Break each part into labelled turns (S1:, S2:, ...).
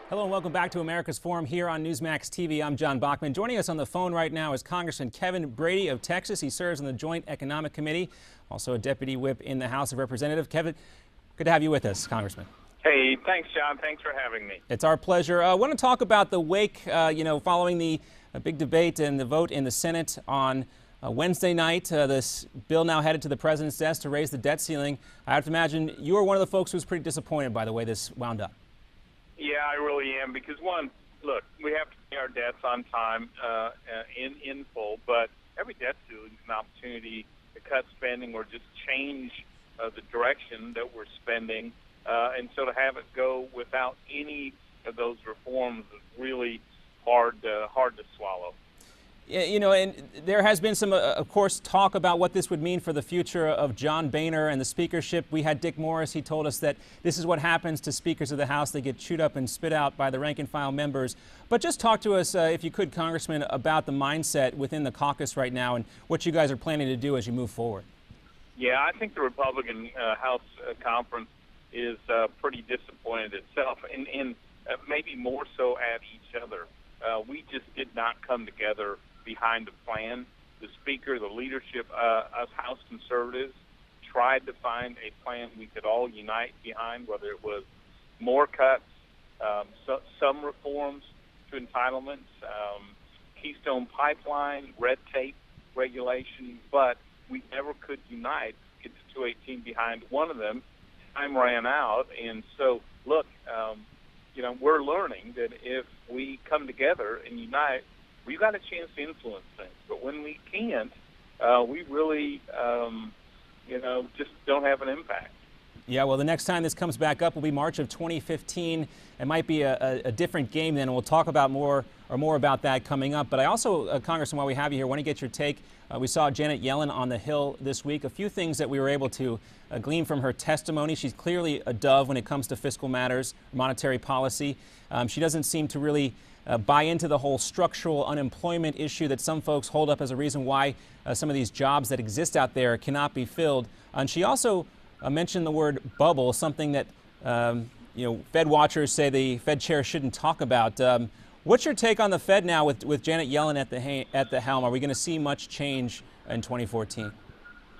S1: Hello and welcome back to America's Forum here on Newsmax TV. I'm John Bachman. Joining us on the phone right now is Congressman Kevin Brady of Texas. He serves on the Joint Economic Committee, also a deputy whip in the House of Representatives. Kevin, good to have you with us, Congressman.
S2: Hey, thanks, John. Thanks for having me.
S1: It's our pleasure. I want to talk about the wake, following the big debate and the vote in the Senate on Wednesday night. This bill now headed to the president's desk to raise the debt ceiling. I have to imagine you were one of the folks who was pretty disappointed by the way this wound up.
S2: Yeah, I really am, because one, look, we have to pay our debts on time in full, but every debt ceiling is an opportunity to cut spending or just change the direction that we're spending, and so to have it go without any of those reforms is really hard to swallow.
S1: Yeah, and there has been some, of course, talk about what this would mean for the future of John Boehner and the speakership. We had Dick Morris. He told us that this is what happens to speakers of the House. They get chewed up and spit out by the rank-and-file members. But just talk to us, if you could, Congressman, about the mindset within the caucus right now and what you guys are planning to do as you move forward.
S2: Yeah, I think the Republican House Conference is pretty disappointed itself, and maybe more so at each other. We just did not come together behind a plan. The Speaker, the leadership, us House conservatives tried to find a plan we could all unite behind, whether it was more cuts, some reforms to entitlements, Keystone Pipeline, red tape regulation, but we never could unite, get to 218 behind one of them. Time ran out, and so, look, we're learning that if we come together and unite, we've got a chance to influence things. But when we can't, we really, just don't have an impact.
S1: Yeah, well, the next time this comes back up will be March of 2015. It might be a different game then, and we'll talk about more about that coming up. But I also, Congressman, while we have you here, want to get your take. We saw Janet Yellen on the Hill this week. A few things that we were able to glean from her testimony. She's clearly a dove when it comes to fiscal matters, monetary policy. She doesn't seem to really buy into the whole structural unemployment issue that some folks hold up as a reason why some of these jobs that exist out there cannot be filled. And she also mentioned the word bubble, something that Fed watchers say the Fed chair shouldn't talk about. What's your take on the Fed now with Janet Yellen at the helm? Are we going to see much change in 2014?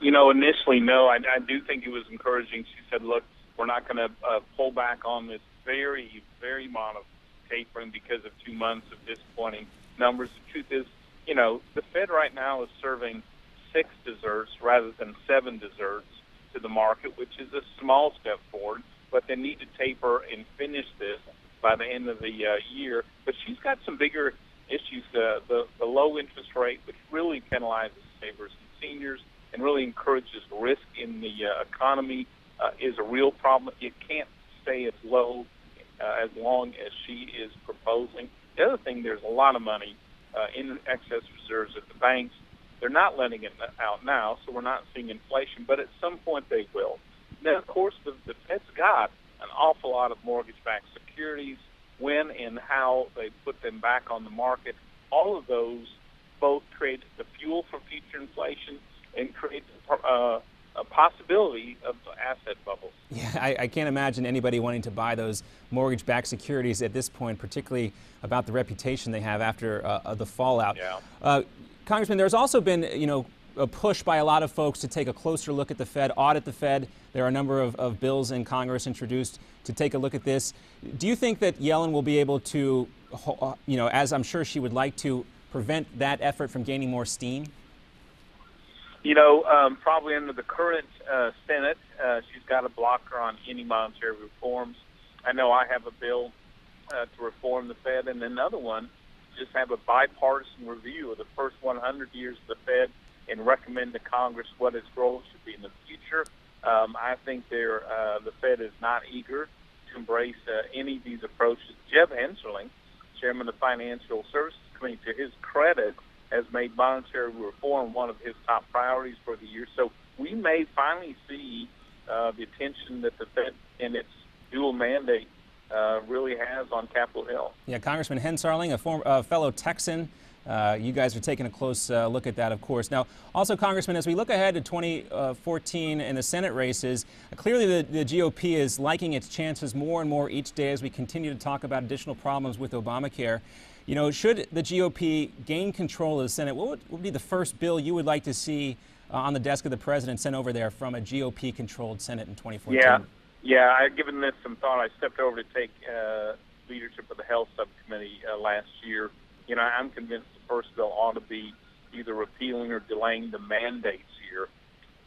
S2: Initially, no. I do think it was encouraging. She said, look, we're not going to pull back on this very, very modest tapering because of 2 months of disappointing numbers. The truth is, the Fed right now is serving 6 desserts rather than 7 desserts to the market, which is a small step forward, but they need to taper and finish this by the end of the year. But she's got some bigger issues. The low interest rate, which really penalizes savers and seniors and really encourages risk in the economy, is a real problem. It can't stay as low as long as she is proposing. The other thing, there's a lot of money in excess reserves at the banks. They're not letting it out now, so we're not seeing inflation, but at some point they will. Now, of course, the Fed's got an awful lot of mortgage-backed securities. When and how they put them back on the market, all of those both create the fuel for future inflation and create a possibility of asset bubbles.
S1: Yeah, I can't imagine anybody wanting to buy those mortgage-backed securities at this point, particularly about the reputation they have after the fallout.
S2: Yeah.
S1: Congressman, there's also been, a push by a lot of folks to take a closer look at the Fed, audit the Fed. There are a number of bills in Congress introduced to take a look at this. Do you think that Yellen will be able to, as I'm sure she would like to, prevent that effort from gaining more steam?
S2: Probably under the current Senate, she's got a blocker on any monetary reforms. I know I have a bill to reform the Fed, and another one, just have a bipartisan review of the first 100 years of the Fed and recommend to Congress what its role should be in the future. I think the Fed is not eager to embrace any of these approaches. Jeb Hensarling, chairman of the Financial Services Committee, to his credit, has made monetary reform one of his top priorities for the year. So we may finally see the attention that the Fed and its dual mandate really has on Capitol Hill.
S1: Yeah, Congressman Hensarling, a fellow Texan, You guys are taking a close look at that, of course. Now, also, Congressman, as we look ahead to 2014 and the Senate races, clearly the GOP is liking its chances more and more each day as we continue to talk about additional problems with Obamacare. You know, should the GOP gain control of the Senate, what would be the first bill you would like to see on the desk of the president sent over there from a GOP-controlled Senate in 2014?
S2: Yeah, I've given this some thought. I stepped over to take leadership of the Health Subcommittee last year. You know, I'm convinced the first bill ought to be either repealing or delaying the mandates here,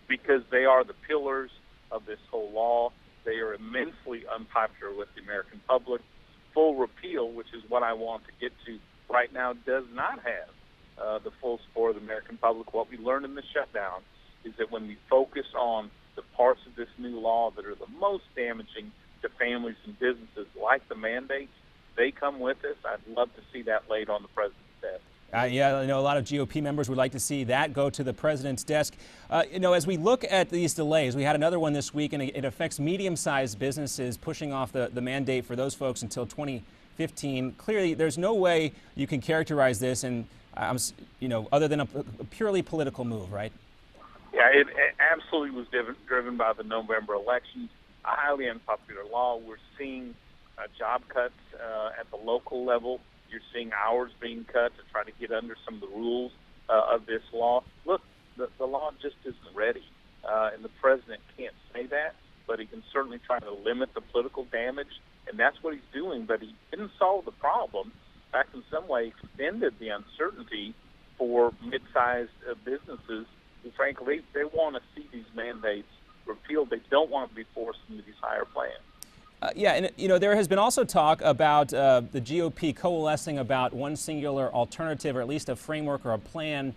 S2: because they are the pillars of this whole law. They are immensely unpopular with the American public. Full repeal, which is what I want to get to right now, does not have the full support of the American public. What we learned in the shutdown is that when we focus on the parts of this new law that are the most damaging to families and businesses, like the mandates, they come with us. I'd love to see that laid on the president's desk.
S1: Yeah, I know a lot of GOP members would like to see that go to the president's desk. You know, as we look at these delays, we had another one this week, and it affects medium-sized businesses, pushing off the mandate for those folks until 2015. Clearly, there's no way you can characterize this, and you know, other than a purely political move, right?
S2: Yeah, it absolutely was driven by the November elections. A highly unpopular law. We're seeing job cuts at the local level. You're seeing hours being cut to try to get under some of the rules of this law. Look, the law just isn't ready, and the president can't say that, but he can certainly try to limit the political damage, and that's what he's doing. But he didn't solve the problem. In fact, in some way, extended the uncertainty for mid-sized businesses who, frankly, they want to see these mandates repealed. They don't want to be forced into these higher plans.
S1: Yeah, and you know, there has been also talk about the GOP coalescing about one singular alternative, or at least a framework or a plan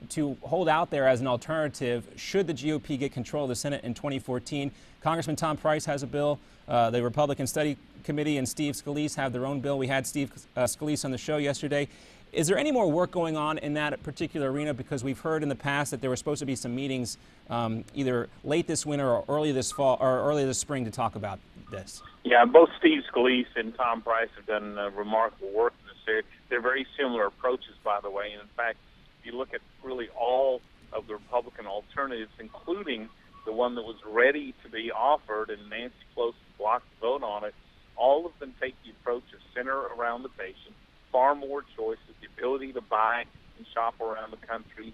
S1: to hold out there as an alternative should the GOP get control of the Senate in 2014. Congressman Tom Price has a bill. The Republican Study Committee and Steve Scalise have their own bill. We had Steve Scalise on the show yesterday. Is there any more work going on in that particular arena? Because we've heard in the past that there were supposed to be some meetings either late this winter or early this fall or early this spring to talk about this.
S2: Yeah, both Steve Scalise and Tom Price have done remarkable work in this area. They're very similar approaches, by the way. And in fact, if you look at really all of the Republican alternatives, including the one that was ready to be offered and Nancy Pelosi blocked the vote on it, all of them take the approach of center around the patient, far more choices, the ability to buy and shop around the country,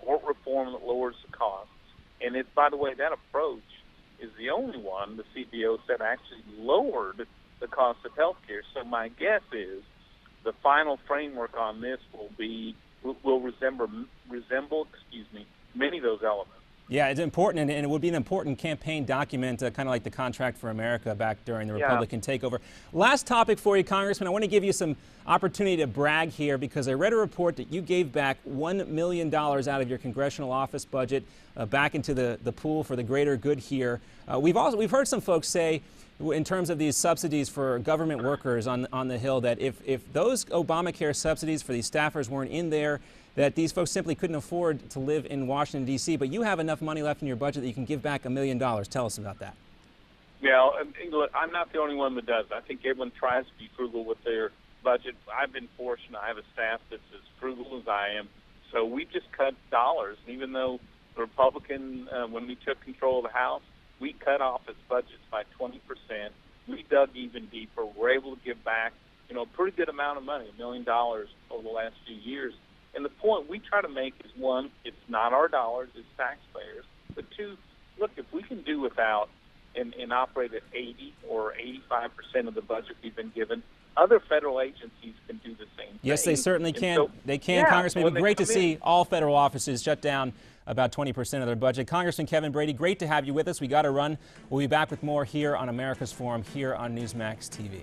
S2: tort reform that lowers the costs. And it, by the way, that approach is the only one the CBO said actually lowered the cost of health care. So my guess is the final framework on this will resemble many of those elements.
S1: Yeah, it's important, and it would be an important campaign document, kind of like the Contract for America back during the Republican takeover. Last topic for you, Congressman. I want to give you some opportunity to brag here, because I read a report that you gave back $1 million out of your congressional office budget back into the pool for the greater good here. We've heard some folks say, in terms of these subsidies for government workers on the Hill, that if those Obamacare subsidies for these staffers weren't in there, that these folks simply couldn't afford to live in Washington, D.C., but you have enough money left in your budget that you can give back $1 million. Tell us about that.
S2: Yeah, look, I'm not the only one that does. I think everyone tries to be frugal with their budget. I've been fortunate. I have a staff that's as frugal as I am. So we just cut dollars. And even though the Republican, when we took control of the House, we cut off its budgets by 20%. We dug even deeper. We're able to give back, a pretty good amount of money, $1 million over the last few years. And the point we try to make is, one, it's not our dollars, it's taxpayers. But two, look, if we can do without and operate at 80 or 85% of the budget we've been given, other federal agencies can do the same thing.
S1: Yes, they certainly can. So, they can,
S2: yeah,
S1: Congressman. It would be great to see all federal offices shut down about 20% of their budget. Congressman Kevin Brady, great to have you with us. We got to run. We'll be back with more here on America's Forum, here on Newsmax TV.